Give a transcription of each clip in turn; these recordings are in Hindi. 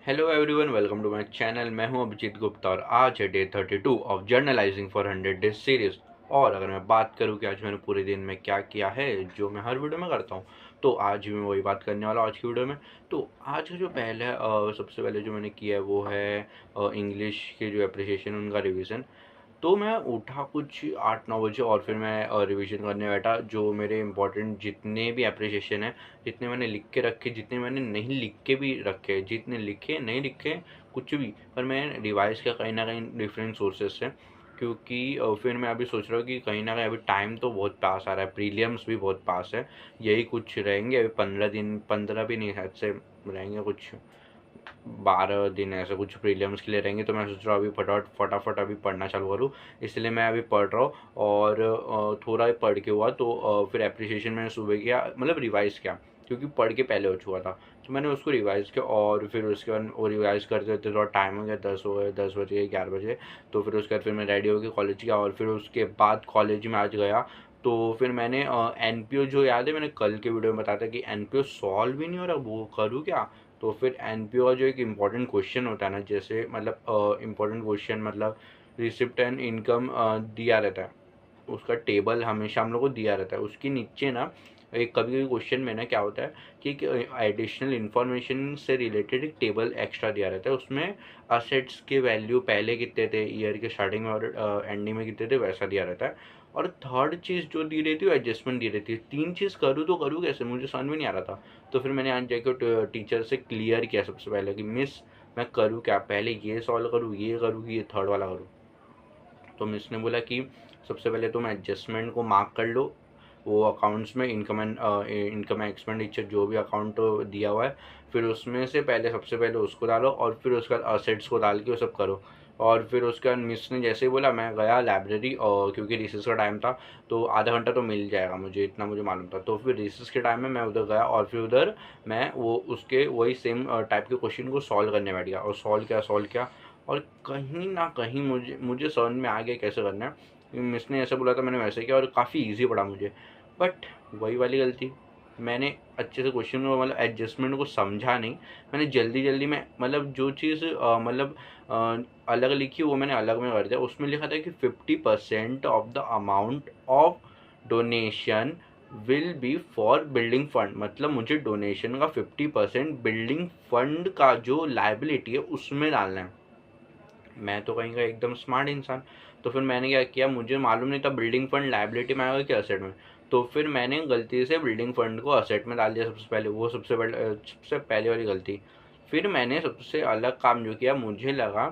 Hello everyone, welcome to my channel. मैं हूं अभिजीत गुप्ता और आज है day 32 of journalizing for 100 days series. और अगर मैं बात करूं कि आज मैंने पूरे दिन में क्या किया है, जो मैं हर वीडियो में करता हूं, तो आज भी मैं वही बात करने वाला हूं आज की वीडियो में। तो आज का जो पहले सबसे पहले जो मैंने किया है वो है इंग्लिश के जो अप्रिसिएशन उनका रिवीजन। तो मैं उठा कुछ 8-9 बजे और फिर मैं रिवीजन करने बैठा। जो मेरे इंपॉर्टेंट जितने भी एप्रिसिएशन है, जितने मैंने लिख के रखे, जितने मैंने नहीं लिख के भी रखे, जितने लिखे नहीं लिखे कुछ भी, पर मैं रिवाइज किया कहीं ना कहीं डिफरेंट सोर्सेज से। क्योंकि फिर मैं अभी सोच रहा हूँ कि कहीं ना कहीं अभी टाइम तो बहुत पास आ रहा है, प्रीलियम्स भी बहुत पास है। यही कुछ रहेंगे अभी 15 दिन, 15 भी नहीं शायद से रहेंगे, कुछ 12 दिन ऐसा कुछ प्रीलिम्स के लिए रहेंगे। तो मैं सोच रहा हूँ अभी फटाफट फटाफट अभी पढ़ना चालू करूँ, इसलिए मैं अभी पढ़ रहा हूँ। और थोड़ा ही पढ़ के हुआ तो फिर एप्रिसिएशन मैंने सुबह किया, मतलब रिवाइज़ किया, क्योंकि पढ़ के पहले हो चुका था। तो मैंने उसको रिवाइज़ किया और फिर उसके बाद वो रिवाइज़ करते करते थोड़ा टाइम हो गया, 10 हो गए, 10 बजे 11 बजे। तो फिर उसके बाद फिर मैं रेडी होकर कॉलेज गया और फिर उसके बाद कॉलेज में आज गया। तो फिर मैंने एन पी ओ, जो याद है मैंने कल के वीडियो में बताया था कि एन पी ओ सॉल्व भी नहीं हो रहा, वो करूँ क्या। तो फिर एन पी ओ का जो एक इम्पॉर्टेंट क्वेश्चन होता है ना, जैसे मतलब इम्पॉर्टेंट क्वेश्चन मतलब रिसिप्ट एंड इनकम दिया रहता है, उसका टेबल हमेशा हम लोग को दिया रहता है। उसके नीचे ना एक कभी कभी क्वेश्चन में ना क्या होता है कि एडिशनल इन्फॉर्मेशन से रिलेटेड एक टेबल एक्स्ट्रा दिया रहता है। उसमें असेट्स के वैल्यू पहले कितने थे ईयर के स्टार्टिंग में और एंडिंग में कितने थे, वैसा दिया रहता है। और थर्ड चीज़ जो दी रहती है वो एडजस्टमेंट दी रहती है। तीन चीज़ करूँ तो करूँ कैसे, मुझे समझ में नहीं आ रहा था। तो फिर मैंने आज जाकर टीचर से क्लियर किया सबसे पहले कि मिस मैं करूँ क्या, पहले ये सॉल्व करूँ, ये करूँ कि ये थर्ड वाला करूँ। तो मिस ने बोला कि सबसे पहले तुम एडजस्टमेंट को मार्क कर लो, वो अकाउंट्स में इनकम एक्सपेंडिचर जो भी अकाउंट दिया हुआ है, फिर उसमें से पहले सबसे पहले उसको डालो और फिर उसके बाद असेट्स को डाल के वो सब करो। और फिर उसके बाद मिस ने जैसे ही बोला मैं गया लाइब्रेरी, और क्योंकि रिसेस का टाइम था तो आधा घंटा तो मिल जाएगा मुझे, इतना मुझे मालूम था। तो फिर रिसेस के टाइम में मैं उधर गया और फिर उधर मैं वो उसके वही सेम टाइप के क्वेश्चन को सॉल्व करने बैठ गया और सॉल्व किया। और कहीं ना कहीं मुझे मुझे समझ में आ गया कैसे करना है। मिस ने ऐसे बोला था, मैंने वैसे किया और काफ़ी इजी पड़ा मुझे। बट वही वाली गलती, मैंने अच्छे से क्वेश्चन को मतलब एडजस्टमेंट को समझा नहीं। मैंने जल्दी जल्दी में मतलब जो चीज़ मतलब अलग लिखी वो मैंने अलग में कर दिया। उसमें लिखा था कि 50% of the amount of donation will be for building fund, मतलब मुझे डोनेशन का 50% बिल्डिंग फंड का जो लाइबिलिटी है उसमें डालना है। मैं तो कहीं का एकदम स्मार्ट इंसान। तो फिर मैंने क्या किया, मुझे मालूम नहीं था बिल्डिंग फंड लायबिलिटी में आएगा कि असेट में। तो फिर मैंने गलती से बिल्डिंग फंड को असेट में डाल दिया सबसे पहले, वो सबसे पहले वाली गलती। फिर मैंने सबसे अलग काम जो किया, मुझे लगा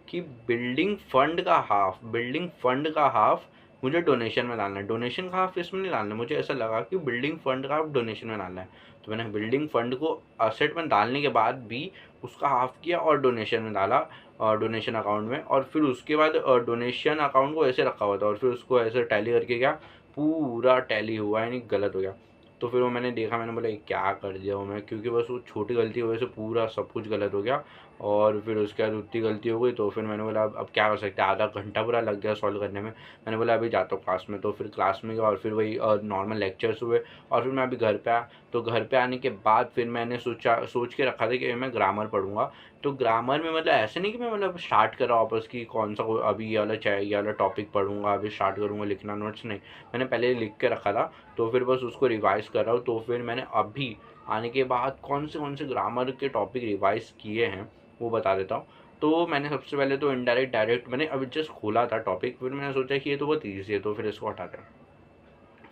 कि बिल्डिंग फंड का हाफ मुझे डोनेशन में डालना है, डोनेशन का हाफ इसमें नहीं डालना है। मुझे ऐसा लगा कि बिल्डिंग फंड का हाफ डोनेशन में डालना है। तो मैंने बिल्डिंग फंड को असेट में डालने के बाद भी उसका हाफ किया और डोनेशन में डाला, डोनेशन अकाउंट में। और फिर उसके बाद डोनेशन अकाउंट को ऐसे रखा हुआ था और फिर उसको ऐसे टैली करके गया, पूरा टैली हुआ, यानी गलत हो गया। तो फिर वो मैंने देखा, मैंने बोला ये क्या कर दिया हूँ मैं, क्योंकि बस वो छोटी गलती की वजह से पूरा सब कुछ गलत हो गया। और फिर उसके बाद उतनी गलती हो गई तो फिर मैंने बोला अब क्या कर सकते हैं, आधा घंटा पूरा लग गया सॉल्व करने में। मैंने बोला अभी जाता हूँ क्लास में। तो फिर क्लास में गया और फिर वही नॉर्मल लेक्चर्स हुए। और फिर मैं अभी घर पे आया। तो घर पे आने के बाद फिर मैंने सोच के रखा था कि मैं ग्रामर पढ़ूंगा। तो ग्रामर में मतलब ऐसे नहीं कि मैं मतलब स्टार्ट कर रहा हूँ वापस कि कौन सा अभी ये वाला टॉपिक पढ़ूंगा, अभी स्टार्ट करूँगा लिखना नोट्स, नहीं। मैंने पहले लिख के रखा था। तो फिर बस उसको रिवाइज कर रहा हूँ। तो फिर मैंने अभी आने के बाद कौन से ग्रामर के टॉपिक रिवाइज किए हैं वो बता देता हूँ। तो मैंने सबसे पहले तो इनडायरेक्ट डायरेक्ट मैंने अभी जस्ट खोला था टॉपिक, फिर मैंने सोचा कि ये तो बहुत ईजी है तो फिर इसको हटाते हैं।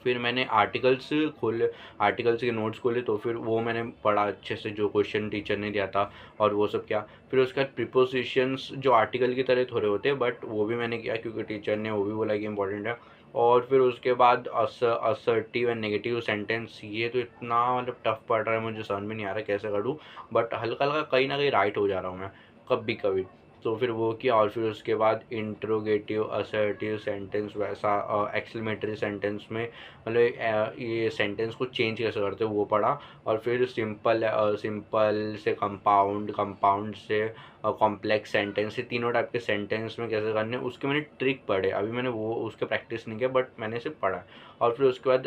फिर मैंने आर्टिकल्स खोले, आर्टिकल्स के नोट्स खोले, तो फिर वो मैंने पढ़ा अच्छे से जो क्वेश्चन टीचर ने दिया था और वो सब क्या। फिर उसके बाद प्रीपोजिशंस जो आर्टिकल की तरह थोड़े होते हैं बट वो भी मैंने किया क्योंकि टीचर ने वो भी बोला कि इंपॉर्टेंट है। और फिर उसके बाद असर्टिव एंड नेगेटिव सेंटेंस, ये तो इतना मतलब टफ पड़ रहा है, मुझे समझ में नहीं आ रहा कैसे करूँ। बट हल्का हल्का कहीं ना कहीं राइट हो जा रहा हूँ मैं कभी कभी। तो फिर वो किया और फिर उसके बाद इंट्रोगेटिव असर्टिव सेंटेंस, वैसा एक्सक्लेमेटरी सेंटेंस में मतलब ये सेंटेंस को चेंज कैसे करते हैं वो पढ़ा। और फिर सिंपल से कंपाउंड, कंपाउंड से कॉम्प्लेक्स सेंटेंस, से तीनों टाइप के सेंटेंस में कैसे करने उसके मैंने ट्रिक पढ़े। अभी मैंने वो उसके प्रैक्टिस नहीं किया बट मैंने सिर्फ पढ़ा। और फिर उसके बाद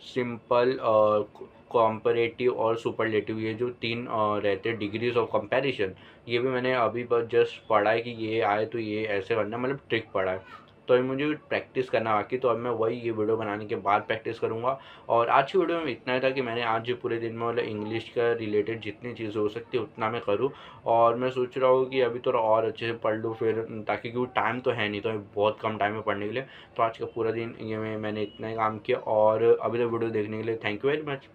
सिंपल, कॉम्परेटिव और सुपरलेटिव, ये जो 3 रहते हैं डिग्रीज ऑफ कंपैरिजन, ये भी मैंने अभी बस जस्ट पढ़ा है कि ये आए तो ये ऐसे करना, मतलब ट्रिक पढ़ा है। तो अभी मुझे प्रैक्टिस करना बाकी, तो अब मैं वही ये वीडियो बनाने के बाद प्रैक्टिस करूँगा। और आज की वीडियो में इतना ही था कि मैंने आज पूरे दिन में मतलब इंग्लिश का रिलेटेड जितनी चीज़ें हो सकती है उतना मैं करूँ। और मैं सोच रहा हूँ कि अभी थोड़ा और अच्छे से पढ़ लूँ फिर, ताकि क्योंकि टाइम तो है नहीं, तो बहुत कम टाइम है पढ़ने के लिए। तो आज का पूरा दिन ये मैंने इतना ही काम किया। और अभी तक वीडियो देखने के लिए थैंक यू वेरी मच।